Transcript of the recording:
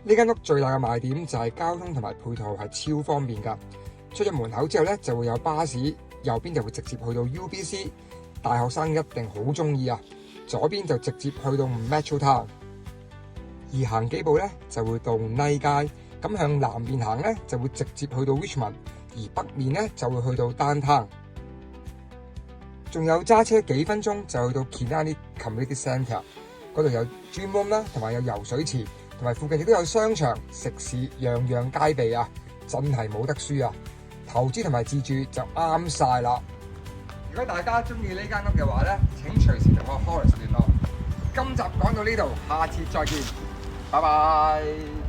呢間屋最大嘅賣點就係交通同埋配套係超方便㗎。出咗門口之後咧，就會有巴士，右邊就會直接去到 UBC， 大學生一定好中意啊。左邊就直接去到 Metro Town， 而行幾步咧就會到 Knight 街。咁向南面行咧就會直接去到 Richmond， 而北面咧就會去到 Downtown。仲有揸車幾分鐘就去到 Killarney Community Centre， 嗰度有 gym room 啦，同埋有游水池，同埋附近亦都有商場、食肆，樣樣皆備啊！真係冇得輸啊！投資同埋自住就啱晒啦！如果大家中意呢間屋嘅話咧，請隨時同我 Horace 聯絡。今集講到呢度，下次再見，拜拜。